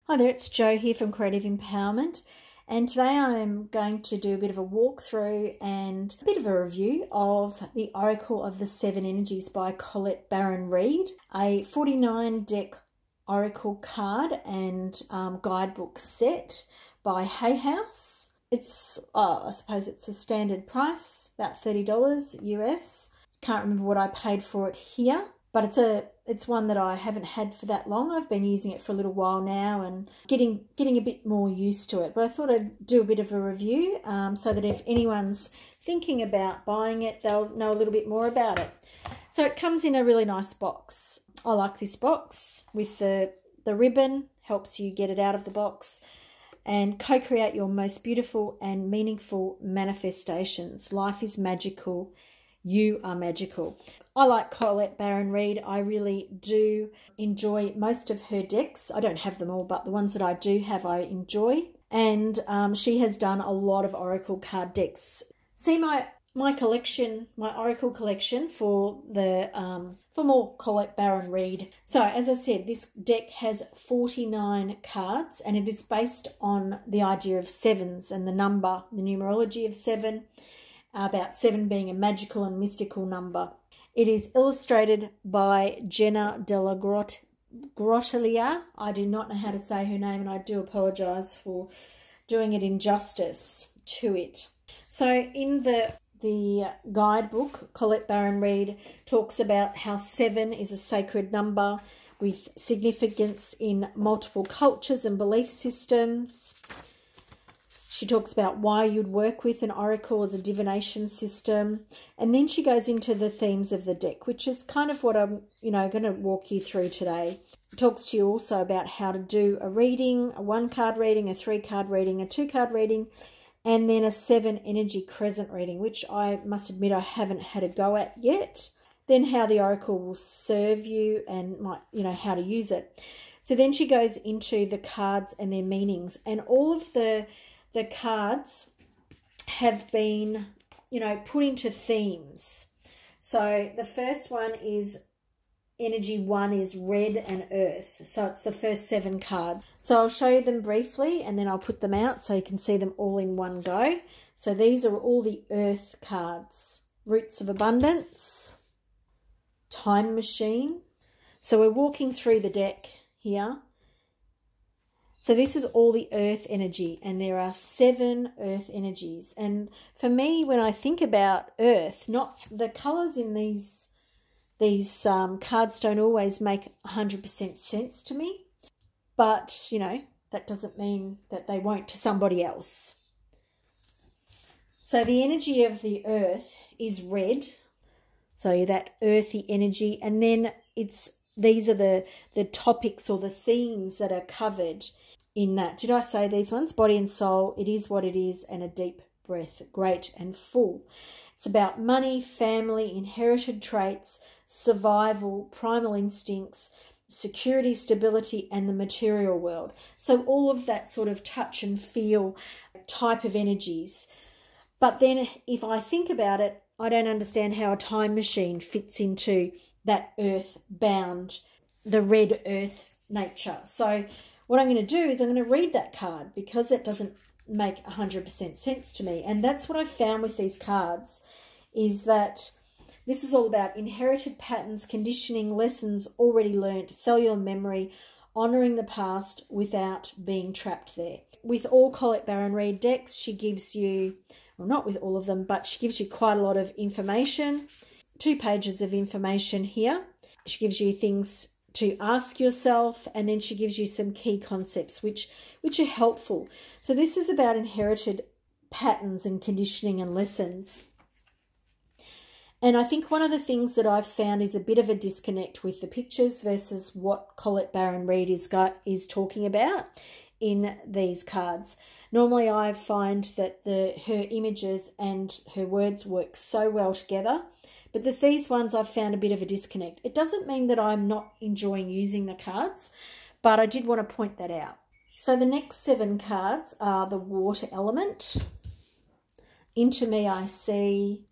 Hi there, it's Jo here from Creative Empowerment, and today I'm going to do a bit of a walkthrough and a bit of a review of the Oracle of the Seven Energies by baron-reid, a 49 deck Oracle card and guidebook set by Hay House. It's, I suppose it's a standard price, about $30 US. Can't remember what I paid for it here. But it's one that I haven't had for that long. I've been using it for a little while now and getting a bit more used to it. But I thought I'd do a bit of a review so that if anyone's thinking about buying it, they'll know a little bit more about it. So it comes in a really nice box. I like this box with the ribbon, helps you get it out of the box. And co-create your most beautiful and meaningful manifestations. Life is magical. You are magical. I like baron-reid. I really do enjoy most of her decks. I don't have them all, but the ones that I do have, I enjoy. And she has done a lot of Oracle card decks. See my collection, my Oracle collection for more baron-reid. So as I said, this deck has 49 cards, and it is based on the idea of sevens and the number, the numerology of seven. About 7 being a magical and mystical number. It is illustrated by Jenna Della Grottiglia. I do not know how to say her name, and I do apologise for doing it injustice to it. So in the guidebook, baron-reid talks about how 7 is a sacred number with significance in multiple cultures and belief systems. She talks about why you'd work with an oracle as a divination system. And then she goes into the themes of the deck, which is kind of what I'm, going to walk you through today. It talks to you also about how to do a reading, a 1-card reading, a 3-card reading, a 2-card reading, and then a 7 energy crescent reading, which I must admit I haven't had a go at yet. Then how the oracle will serve you and how to use it. So then she goes into the cards and their meanings, and all of the cards have been, put into themes. So the first one is energy 1 is red and earth. So it's the first 7 cards. So I'll show you them briefly and then I'll put them out so you can see them all in one go. So these are all the earth cards. Roots of abundance, time machine. So we're walking through the deck here. So this is all the earth energy, and there are 7 earth energies. And for me, when I think about earth, not the colours in these cards don't always make 100% sense to me. But, that doesn't mean that they won't to somebody else. So the energy of the earth is red. So that earthy energy. And then these are the topics or the themes that are covered in that. Did I say these ones? Body and soul, it is what it is, and a deep breath, great and full. It's about money, family, inherited traits, survival, primal instincts, security, stability, and the material world. So all of that sort of touch and feel type of energies. But then if I think about it, I don't understand how a time machine fits into that earth-bound, the red earth nature. So what I'm going to do is I'm going to read that card because it doesn't make 100% sense to me. And that's what I found with these cards, is that this is all about inherited patterns, conditioning, lessons already learnt, cellular memory, honouring the past without being trapped there. With all baron-reid decks, she gives you, well, not with all of them, but she gives you quite a lot of information. 2 pages of information here. She gives you things to ask yourself, and then she gives you some key concepts which are helpful. So this is about inherited patterns and conditioning and lessons. And I think one of the things that I've found is a bit of a disconnect with the pictures versus what baron-reid is talking about in these cards. Normally I find that her images and her words work so well together. But these ones I've found a bit of a disconnect. It doesn't mean that I'm not enjoying using the cards, but I did want to point that out. So the next 7 cards are the water element. Into me I see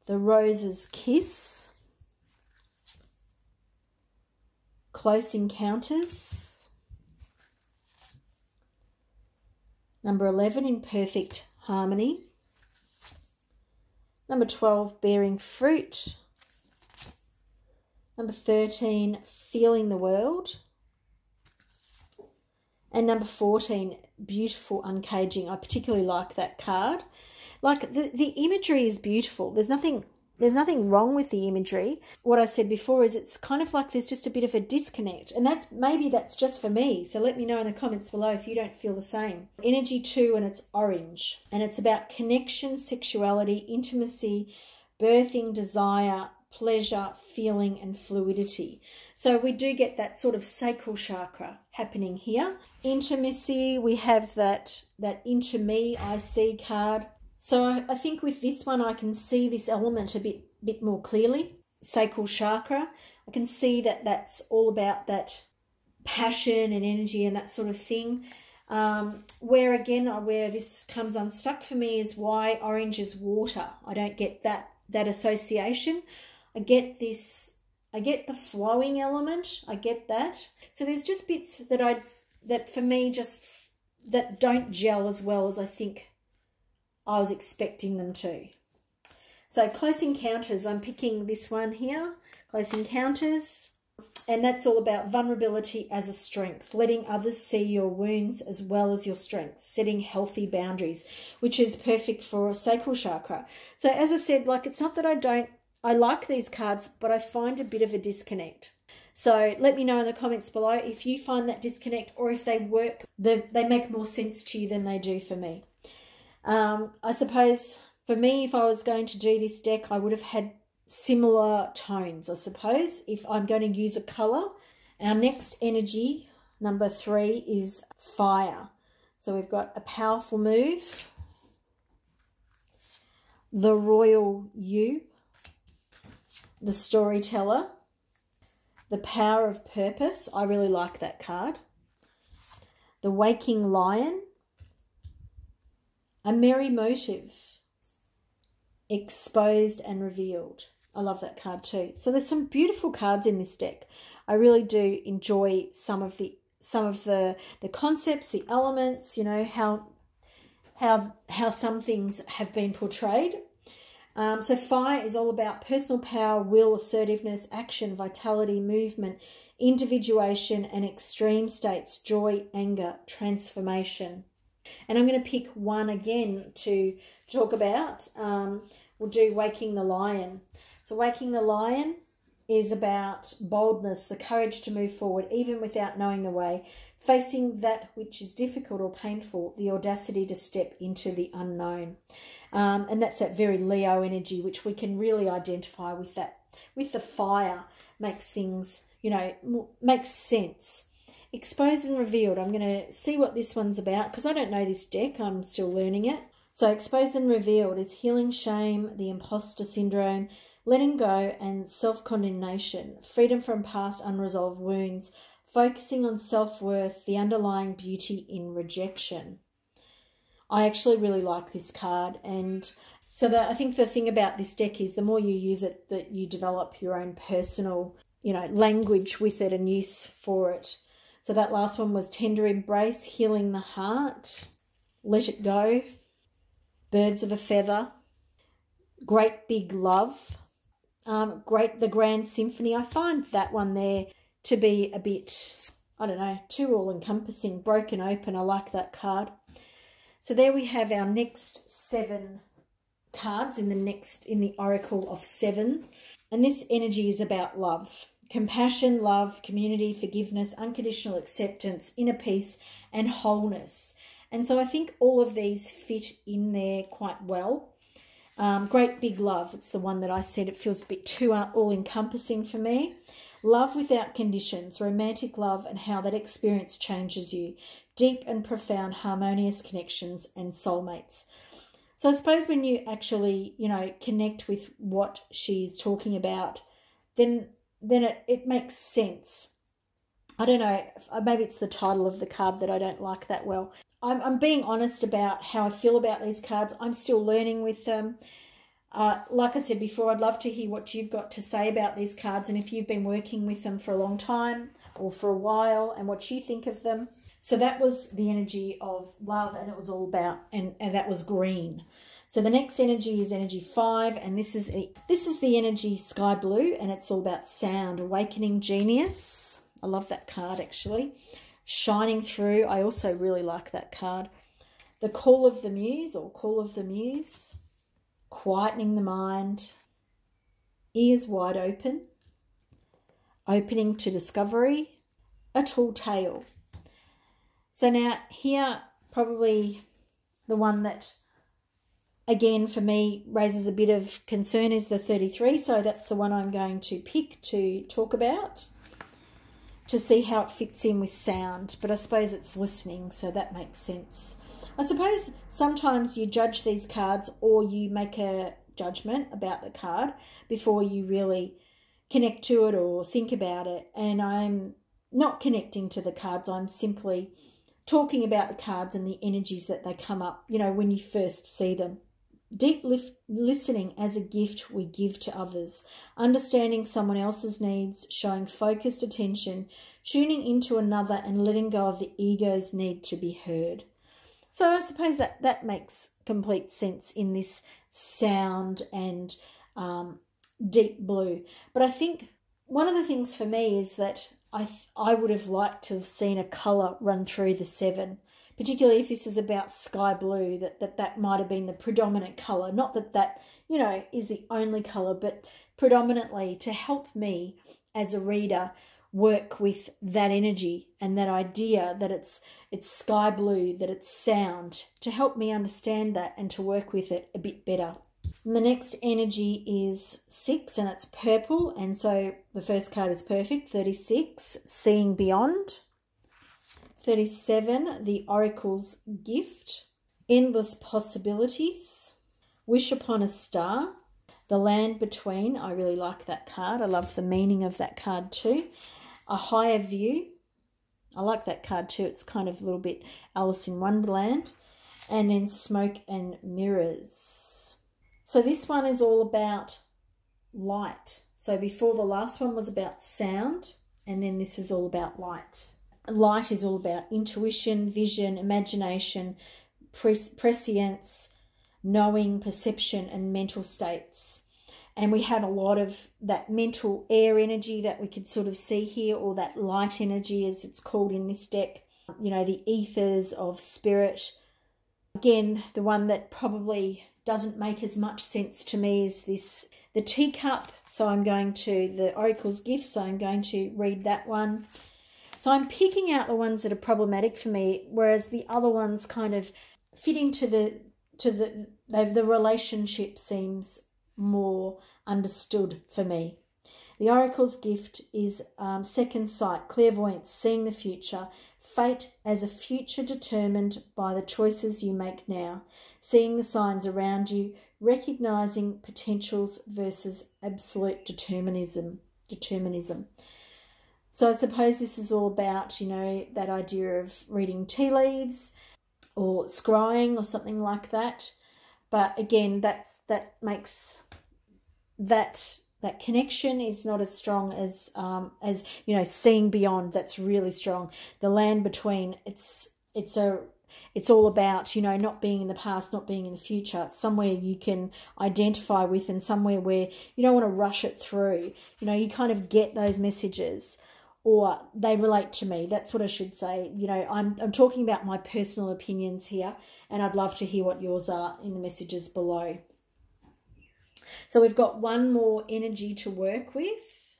the rose's kiss, close encounters, Number 11, in perfect harmony. Number 12, bearing fruit. Number 13, feeling the world. And number 14, beautiful uncaging. I particularly like that card. Like the imagery is beautiful. There's nothing wrong with the imagery. What I said before is it's kind of like there's just a bit of a disconnect. And maybe that's just for me. So let me know in the comments below if you don't feel the same. Energy 2, and it's orange. And it's about connection, sexuality, intimacy, birthing, desire, pleasure, feeling, and fluidity. So we do get that sort of sacral chakra happening here. Intimacy, we have that into me, I see card. So I think with this one, I can see this element a bit more clearly. Sacral chakra, I can see that that's all about that passion and energy and that sort of thing. Where this comes unstuck for me is why orange is water. I don't get that association. I get the flowing element. I get that. So there's just bits that for me that don't gel as well as I think I was expecting them to. So close encounters, I'm picking this one here, close encounters, and that's all about vulnerability as a strength, letting others see your wounds as well as your strengths, setting healthy boundaries, which is perfect for a sacral chakra. So as I said, like, it's not that I like these cards, but I find a bit of a disconnect. So let me know in the comments below if you find that disconnect, or if they make more sense to you than they do for me. I suppose for me, if I was going to do this deck, I would have had similar tones, I suppose, if I'm going to use a colour. Our next energy, number 3, is fire. So we've got a powerful move, the royal you, the storyteller, the power of purpose. I really like that card. The waking lion, a merry motive, exposed and revealed. I love that card too. So there's some beautiful cards in this deck. I really do enjoy some of the concepts, the elements, you know, how some things have been portrayed. So fire is all about personal power, will, assertiveness, action, vitality, movement, individuation, and extreme states, joy, anger, transformation. And I'm going to pick one again to talk about. We'll do Waking the Lion. So Waking the Lion is about boldness, the courage to move forward, even without knowing the way, facing that which is difficult or painful, the audacity to step into the unknown. And that's that very Leo energy, which we can really identify with that. With the fire, makes things, you know, makes sense. Exposed and revealed. I'm going to see what this one's about because I don't know this deck. I'm still learning it. So exposed and revealed is healing shame, the imposter syndrome, letting go and self-condemnation, freedom from past unresolved wounds, focusing on self-worth, the underlying beauty in rejection. I actually really like this card, and so I think the thing about this deck is the more you use it, that you develop your own personal, you know, language with it and use for it. So that last one was tender embrace, healing the heart, let it go, birds of a feather, great big love, the grand symphony. I find that one there to be a bit, I don't know, too all-encompassing, broken open. I like that card. So there we have our next 7 cards in the Oracle of 7. And this energy is about love. Compassion, love, community, forgiveness, unconditional acceptance, inner peace, and wholeness. And so I think all of these fit in there quite well. Great big love. It's the one that I said it feels a bit too all-encompassing for me. Love without conditions, romantic love, and how that experience changes you. Deep and profound harmonious connections and soulmates. So I suppose when you actually, you know, connect with what she's talking about, then it makes sense. I don't know, maybe it's the title of the card that I don't like that well. I'm being honest about how I feel about these cards. I'm still learning with them. Like I said before, I'd love to hear what you've got to say about these cards and if you've been working with them for a long time or for a while and what you think of them. So that was the energy of love, and it was all about, and that was green. So the next energy is energy 5, and this is the energy sky blue, and it's all about sound, awakening genius. I love that card actually. Shining through. I also really like that card. The call of the muse, or call of the muse. Quietening the mind. Ears wide open. Opening to discovery. A tall tale. So now here, probably the one that, again, for me, raises a bit of concern is the 33. So that's the one I'm going to pick to talk about, to see how it fits in with sound. But I suppose it's listening, so that makes sense. I suppose sometimes you judge these cards, or you make a judgment about the card before you really connect to it or think about it. And I'm not connecting to the cards. I'm simply talking about the cards and the energies that they come up, you know, when you first see them. Deep listening as a gift we give to others. Understanding someone else's needs, showing focused attention, tuning into another and letting go of the ego's need to be heard. So I suppose that makes complete sense in this sound and deep blue. But I think one of the things for me is that I would have liked to have seen a colour run through the 7, particularly if this is about sky blue, that might have been the predominant colour. Not that, you know, is the only colour, but predominantly to help me as a reader work with that energy and that idea that it's sky blue, that it's sound, to help me understand that and to work with it a bit better. And the next energy is 6, and it's purple, and so the first card is perfect. 36, seeing beyond. 37, the oracle's gift. Endless possibilities. Wish upon a star. The land between, I really like that card. I love the meaning of that card too. A higher view. I like that card too. It's kind of a little bit Alice in Wonderland. And then smoke and mirrors. So this one is all about light. So before, the last one was about sound, and then this is all about light. Light is all about intuition, vision, imagination, prescience, knowing, perception, and mental states. And we have a lot of that mental air energy that we could sort of see here, or that light energy as it's called in this deck. You know, the ethers of spirit. Again, the one that probably doesn't make as much sense to me is the teacup. So I'm going to the oracle's gift, so I'm going to read that one. So I'm picking out the ones that are problematic for me, whereas the other ones kind of fit into the relationship seems more understood for me. The oracle's gift is second sight, clairvoyance, seeing the future, fate as a future determined by the choices you make now, seeing the signs around you, recognizing potentials versus absolute determinism. So I suppose this is all about, you know, that idea of reading tea leaves or scrying or something like that. But again, that makes that connection is not as strong as you know, seeing beyond. That's really strong. The land between, it's all about, you know, not being in the past, not being in the future. It's somewhere you can identify with, and somewhere where you don't want to rush it through. You know, you kind of get those messages, or they relate to me. That's what I should say. You know, I'm talking about my personal opinions here, and I'd love to hear what yours are in the messages below. So we've got one more energy to work with,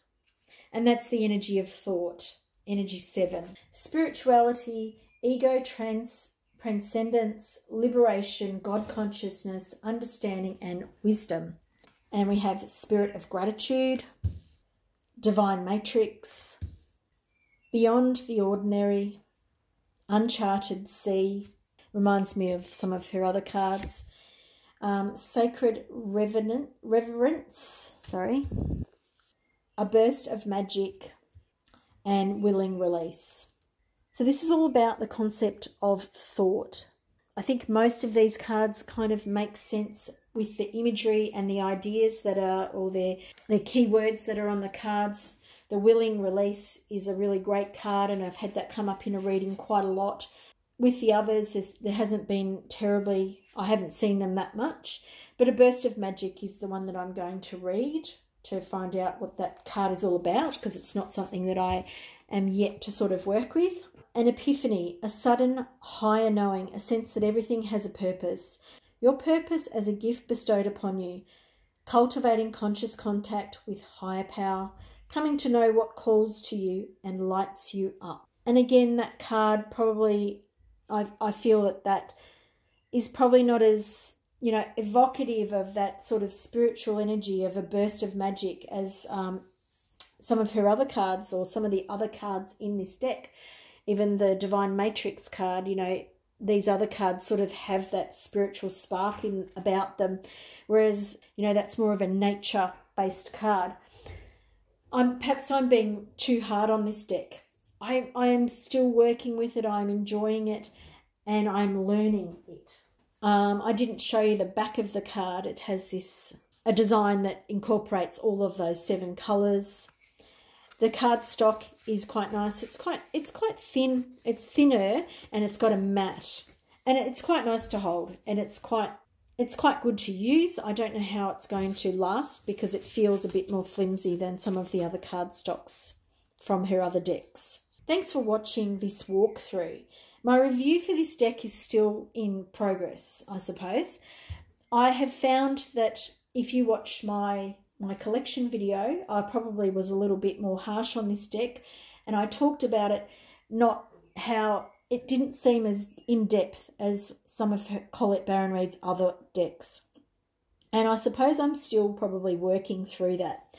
and that's the energy of thought, energy 7. Spirituality, ego transcendence, liberation, God consciousness, understanding, and wisdom. And we have spirit of gratitude, divine matrix, beyond the ordinary, uncharted sea. Reminds me of some of her other cards. Sacred reverence, a burst of magic, and willing release. So this is all about the concept of thought. I think most of these cards kind of make sense with the imagery and the ideas that are, or their keywords that are on the cards. The Willing Release is a really great card, and I've had that come up in a reading quite a lot. With the others, there hasn't been terribly, I haven't seen them that much, but A Burst of Magic is the one that I'm going to read to find out what that card is all about, because it's not something that I am yet to sort of work with. An Epiphany, a sudden higher knowing, a sense that everything has a purpose. Your purpose as a gift bestowed upon you. Cultivating conscious contact with higher power, coming to know what calls to you and lights you up. And again, that card probably, I feel that is probably not as, you know, evocative of that sort of spiritual energy of A Burst of Magic as some of her other cards, or some of the other cards in this deck. Even the Divine Matrix card, you know, these other cards sort of have that spiritual spark about them, whereas, you know, that's more of a nature-based card. Perhaps I'm being too hard on this deck. I am still working with it, I'm enjoying it, and I'm learning it. I didn't show you the back of the card. It has a design that incorporates all of those 7 colours. The cardstock is quite nice. It's quite thin. It's thinner, and it's got a mat, and it's quite nice to hold, and it's quite good to use. I don't know how it's going to last because it feels a bit more flimsy than some of the other cardstocks from her other decks. Thanks for watching this walkthrough. My review for this deck is still in progress, I suppose. I have found that if you watch my collection video, I probably was a little bit more harsh on this deck, and I talked about it, not how it didn't seem as in-depth as some of Colette baron-reid's other decks. And I suppose I'm still probably working through that.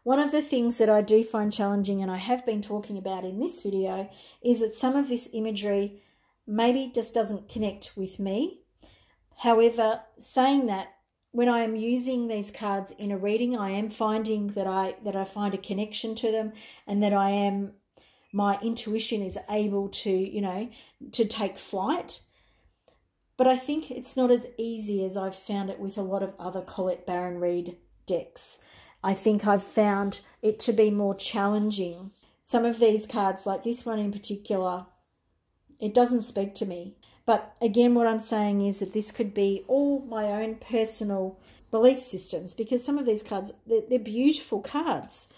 One of the things that I do find challenging, and I have been talking about in this video, is that some of this imagery maybe just doesn't connect with me. However, saying that, when I am using these cards in a reading, I am finding that I find a connection to them, and that my intuition is able to, you know, to take flight. But I think it's not as easy as I've found it with a lot of other Colette baron-reid decks. I think I've found it to be more challenging. Some of these cards, like this one in particular, it doesn't speak to me. But again, what I'm saying is that this could be all my own personal belief systems, because some of these cards, they're beautiful cards.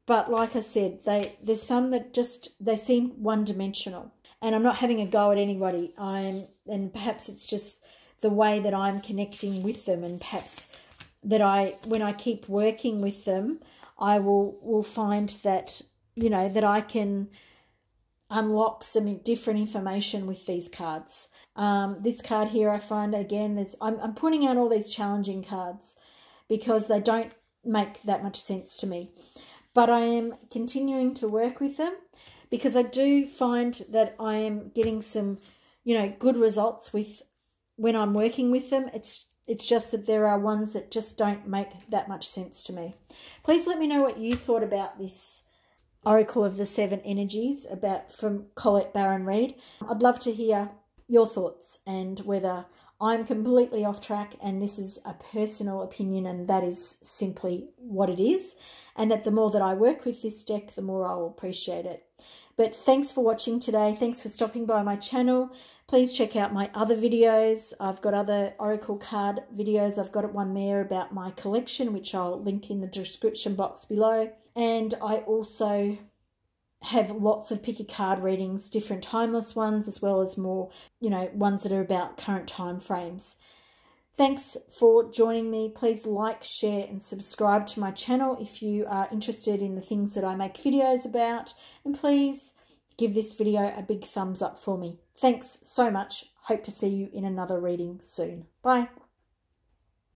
But like I said, there's some that they seem one-dimensional. And I'm not having a go at anybody. And perhaps it's just the way that I'm connecting with them, and perhaps that when I keep working with them, I will find that, you know, that I can unlock some different information with these cards. This card here, I find, again, I'm putting out all these challenging cards because they don't make that much sense to me. But I am continuing to work with them because I do find that I am getting some, you know, good results when I'm working with them. It's just that there are ones that just don't make that much sense to me. Please let me know what you thought about this Oracle of the 7 Energies from Colette baron-reid. I'd love to hear your thoughts, and whether I'm completely off track and this is a personal opinion and that is simply what it is, and that the more that I work with this deck, the more I will appreciate it. But thanks for watching today. Thanks for stopping by my channel. Please check out my other videos. I've got other Oracle card videos. I've got one there about my collection, which I'll link in the description box below. And I also have lots of pick a card readings, different timeless ones, as well as more, you know, ones that are about current time frames. Thanks for joining me. Please like, share and subscribe to my channel if you are interested in the things that I make videos about. And please give this video a big thumbs up for me. Thanks so much. Hope to see you in another reading soon. Bye.